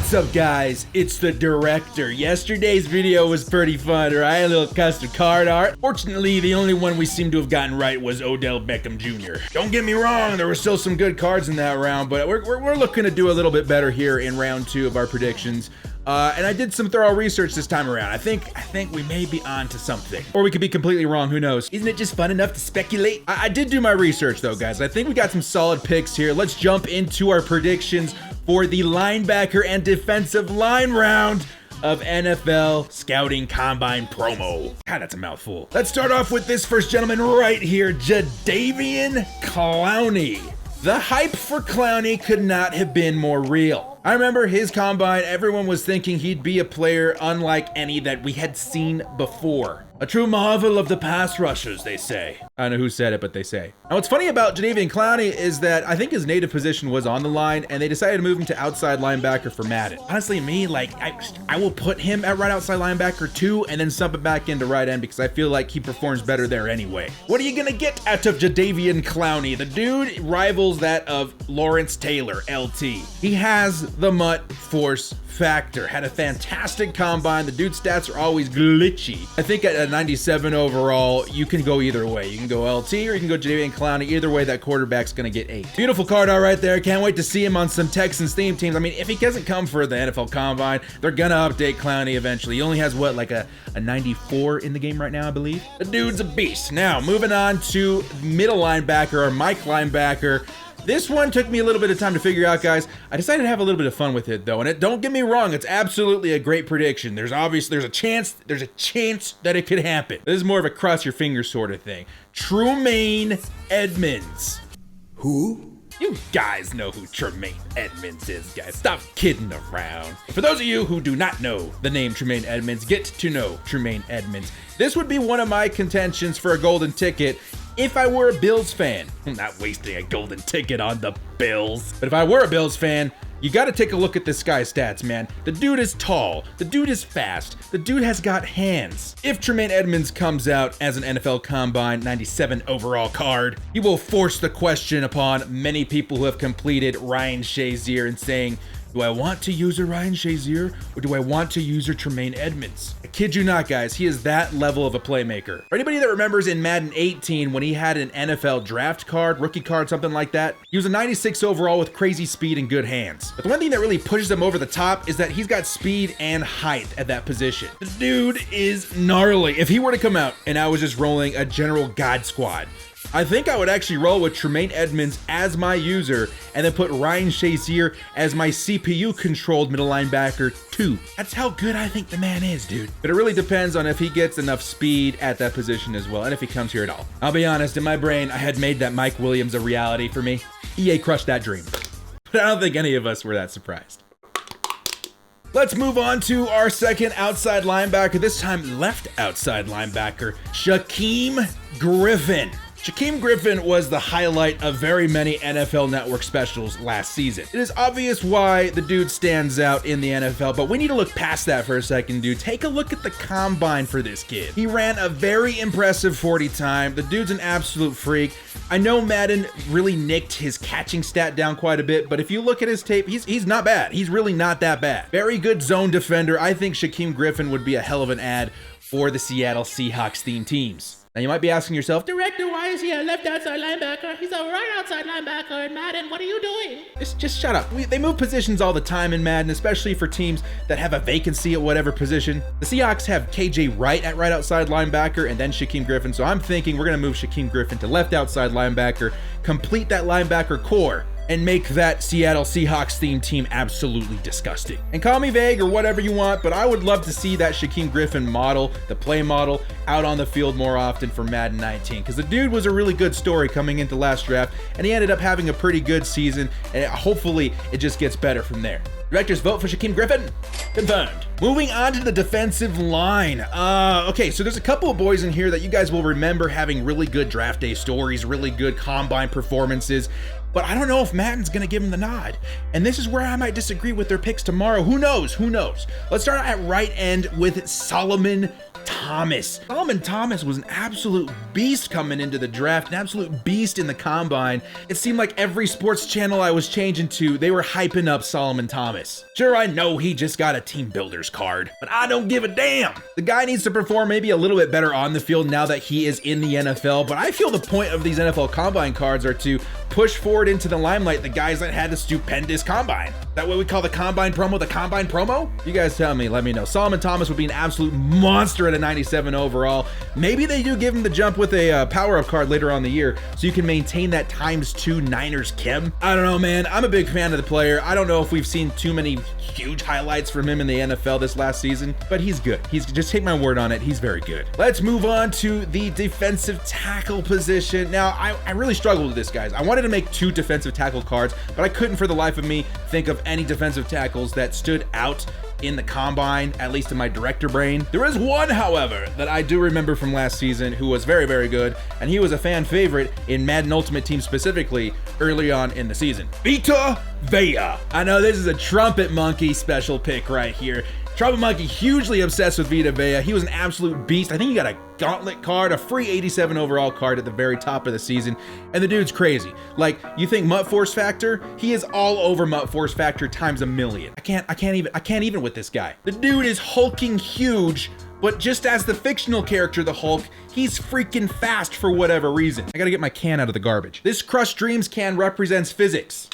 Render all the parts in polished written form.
What's up, guys? It's the director. Yesterday's video was pretty fun, right? A little custom card art. Fortunately, the only one we seem to have gotten right was Odell Beckham Jr. Don't get me wrong, there were still some good cards in that round, but we're looking to do a little bit better here in round 2 of our predictions. And I did some thorough research this time around. I think we may be on to something. Or we could be completely wrong, who knows? Isn't it just fun enough to speculate? I did do my research though, guys. I think we got some solid picks here. Let's jump into our predictions for the linebacker and defensive line round of NFL Scouting Combine promo. God, that's a mouthful. Let's start off with this first gentleman right here, Jadeveon Clowney. The hype for Clowney could not have been more real. I remember his combine, everyone was thinking he'd be a player unlike any that we had seen before. A true marvel of the pass rushers, they say. I don't know who said it, but they say. Now, what's funny about Jadeveon Clowney is that I think his native position was on the line, and they decided to move him to outside linebacker for Madden. Honestly, me, like, I will put him at right outside linebacker too, and then sub it back into right end because I feel like he performs better there anyway. What are you gonna get out of Jadeveon Clowney? The dude rivals that of Lawrence Taylor, LT. He has the Mutt Force factor. Had a fantastic combine. The dude's stats are always glitchy. I think at a 97 overall, you can go either way. You can go LT or you can go Jadeveon Clowney. Either way, that quarterback's gonna get 8. Beautiful card art right there. Can't wait to see him on some Texans theme teams. I mean, if he doesn't come for the NFL Combine, they're gonna update Clowney eventually. He only has what, like a 94 in the game right now, I believe. The dude's a beast. Now, moving on to middle linebacker or Mike linebacker. This one took me a little bit of time to figure out, guys. I decided to have a little bit of fun with it though, and don't get me wrong, it's absolutely a great prediction. There's a chance that it could happen. This is more of a cross your fingers sort of thing. Tremaine Edmonds. Who? You guys know who Tremaine Edmonds is, guys. Stop kidding around. For those of you who do not know the name Tremaine Edmonds, get to know Tremaine Edmonds. This would be one of my contentions for a golden ticket if I were a Bills fan. I'm not wasting a golden ticket on the Bills. But if I were a Bills fan, you gotta take a look at this guy's stats, man. The dude is tall. The dude is fast. The dude has got hands. If Tremaine Edmonds comes out as an NFL Combine 97 overall card, he will force the question upon many people who have completed Ryan Shazier and saying, do I want to use a Ryan Shazier or do I want to use a Tremaine Edmonds? I kid you not, guys. He is that level of a playmaker. For anybody that remembers in Madden 18 when he had an NFL draft card, rookie card, something like that, he was a 96 overall with crazy speed and good hands. But the one thing that really pushes him over the top is that he's got speed and height at that position. The dude is gnarly. If he were to come out and I was just rolling a general God squad, I think I would actually roll with Tremaine Edmonds as my user and then put Ryan Shazier as my CPU-controlled middle linebacker too. That's how good I think the man is, dude. But it really depends on if he gets enough speed at that position as well and if he comes here at all. I'll be honest, in my brain, I had made that Mike Williams a reality for me. EA crushed that dream. But I don't think any of us were that surprised. Let's move on to our second outside linebacker, this time left outside linebacker, Shaquem Griffin. Shaquem Griffin was the highlight of very many NFL Network specials last season. It is obvious why the dude stands out in the NFL, but we need to look past that for a second, dude. Take a look at the combine for this kid. He ran a very impressive 40 time. The dude's an absolute freak. I know Madden really nicked his catching stat down quite a bit, but if you look at his tape, he's not bad. He's really not that bad. Very good zone defender. I think Shaquem Griffin would be a hell of an ad for the Seattle Seahawks theme teams. Now you might be asking yourself, Director, why is he a left outside linebacker? He's a right outside linebacker in Madden. What are you doing? Just shut up. They move positions all the time in Madden, especially for teams that have a vacancy at whatever position. The Seahawks have KJ Wright at right outside linebacker and then Shaquem Griffin. So I'm thinking we're going to move Shaquem Griffin to left outside linebacker, complete that linebacker core, and make that Seattle Seahawks themed team absolutely disgusting. And call me vague or whatever you want, but I would love to see that Shaquem Griffin model, the play model, out on the field more often for Madden 19, because the dude was a really good story coming into last draft, and he ended up having a pretty good season, and hopefully it just gets better from there. Directors vote for Shaquem Griffin? Confirmed. Moving on to the defensive line. Okay, so there's a couple of boys in here that you guys will remember having really good draft day stories, really good combine performances, but I don't know if Madden's gonna give him the nod. And this is where I might disagree with their picks tomorrow. Who knows? Who knows? Let's start at right end with Solomon Thomas. Solomon Thomas was an absolute beast coming into the draft, an absolute beast in the combine. It seemed like every sports channel I was changing to, they were hyping up Solomon Thomas. Sure, I know he just got a team builder's card, but I don't give a damn. The guy needs to perform maybe a little bit better on the field now that he is in the NFL, but I feel the point of these NFL combine cards are to push forward into the limelight the guys that had a stupendous combine. That what we call the combine promo, the combine promo? You guys tell me, let me know. Solomon Thomas would be an absolute monster at a 97 overall. Maybe they do give him the jump with a power-up card later on in the year so you can maintain that ×2 Niners chem. I don't know, man. I'm a big fan of the player. I don't know if we've seen too many huge highlights from him in the NFL this last season, but he's good. Just take my word on it, he's very good. Let's move on to the defensive tackle position. Now, I really struggled with this, guys. I wanted to make 2 defensive tackle cards, but I couldn't for the life of me think of any defensive tackles that stood out in the combine, at least in my director brain. There is one, however, that I do remember from last season who was very, very good, and he was a fan favorite in Madden Ultimate Team specifically early on in the season. Vita Vea. I know this is a Trumpet Monkey special pick right here. Trumpet Monkey, hugely obsessed with Vita Vea. He was an absolute beast. I think he got a gauntlet card, a free 87 overall card at the very top of the season, and the dude's crazy. Like, you think Mutt Force Factor? He is all over Mutt Force Factor times a million. I can't even with this guy. The dude is hulking huge, but just as the fictional character, the Hulk, he's freaking fast for whatever reason. I gotta get my can out of the garbage. This Crushed Dreams can represents physics.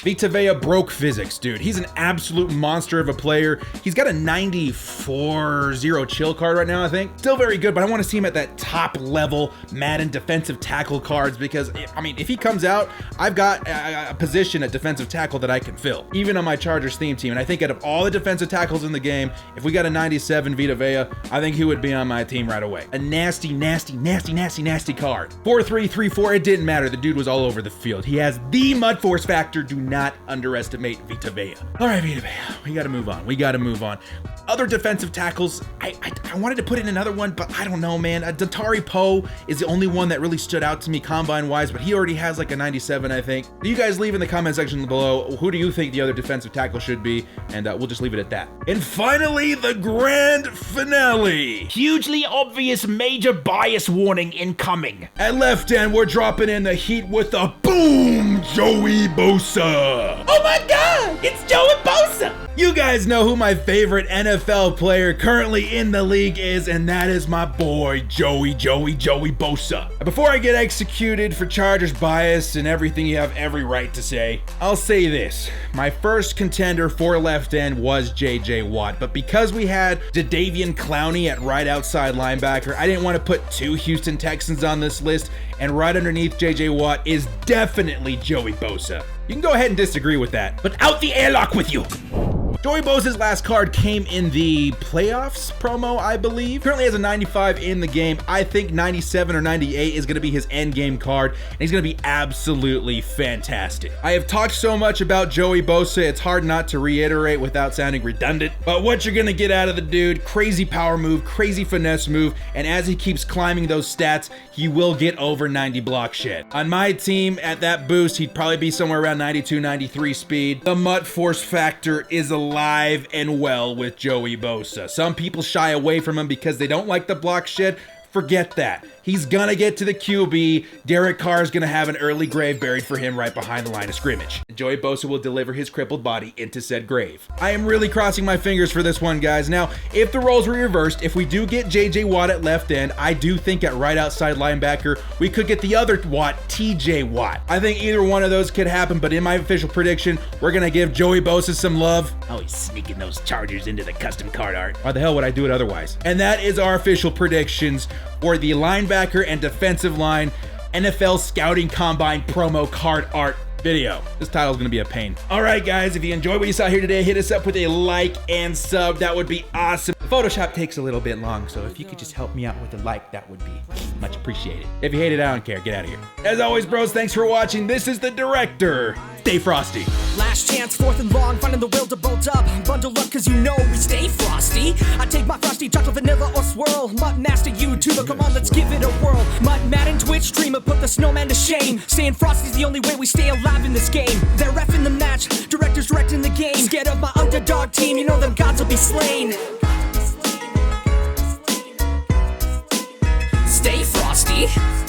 Vita Vea broke physics, dude. He's an absolute monster of a player. He's got a 94-0 chill card right now, I think. Still very good, but I want to see him at that top level Madden defensive tackle cards because, I mean, if he comes out, I've got a position at defensive tackle that I can fill, even on my Chargers theme team. And I think out of all the defensive tackles in the game, if we got a 97 Vita Vea, I think he would be on my team right away. A nasty, nasty, nasty, nasty, nasty card. 4-3, 3-4, it didn't matter. The dude was all over the field. He has the Mud Force Factor. Do not underestimate Vita Vea. All right, Vita Vea, we gotta move on. Other defensive tackles, I wanted to put in another one, but I don't know, man. Datari Poe is the only one that really stood out to me combine-wise, but he already has like a 97, I think. You guys leave in the comment section below, who do you think the other defensive tackle should be? And we'll just leave it at that. And finally, the grand finale. Hugely obvious major bias warning incoming. At left end, we're dropping in the heat with a boom, Joey Bosa. Oh my God, it's Joey Bosa. You guys know who my favorite NFL player currently in the league is, and that is my boy, Joey Bosa. Before I get executed for Chargers bias and everything you have every right to say, I'll say this. My first contender for left end was JJ Watt, but because we had Jadeveon Clowney at right outside linebacker, I didn't want to put 2 Houston Texans on this list, and right underneath JJ Watt is definitely Joey Bosa. You can go ahead and disagree with that, but out the airlock with you. Joey Bosa's last card came in the playoffs promo, I believe. Currently has a 95 in the game. I think 97 or 98 is going to be his end game card, and he's going to be absolutely fantastic. I have talked so much about Joey Bosa, it's hard not to reiterate without sounding redundant, but what you're going to get out of the dude, crazy power move, crazy finesse move, and as he keeps climbing those stats, he will get over 90 block shed. On my team, at that boost, he'd probably be somewhere around 92, 93 speed. The Mutt Force Factor is alive and well with Joey Bosa. Some people shy away from him because they don't like the block shed. Forget that. He's gonna get to the QB. Derek Carr is gonna have an early grave buried for him right behind the line of scrimmage. Joey Bosa will deliver his crippled body into said grave. I am really crossing my fingers for this one, guys. Now, if the roles were reversed, if we do get JJ Watt at left end, I do think at right outside linebacker, we could get the other Watt, TJ Watt. I think either one of those could happen, but in my official prediction, we're gonna give Joey Bosa some love. Oh, he's sneaking those Chargers into the custom card art. Why the hell would I do it otherwise? And that is our official predictions for the linebacker and defensive line NFL Scouting Combine promo card art video. This title is going to be a pain. All right, guys, if you enjoyed what you saw here today, hit us up with a like and sub. That would be awesome. Photoshop takes a little bit long, so if you could just help me out with a like, that would be much appreciated. If you hate it, I don't care. Get out of here. As always, bros, thanks for watching. This is the director. Stay frosty. Last chance, 4th and long, finding the will to bolt up. Bundle up, cause you know we stay frosty. I take my frosty, chocolate, vanilla, or swirl. Mutt Master YouTuber, come on, let's give it a whirl. Mutt Madden Twitch streamer, put the snowman to shame. Staying frosty's the only way we stay alive in this game. They're reffing the match, directors directing the game. Scared of my underdog team, you know them gods will be slain. frosty.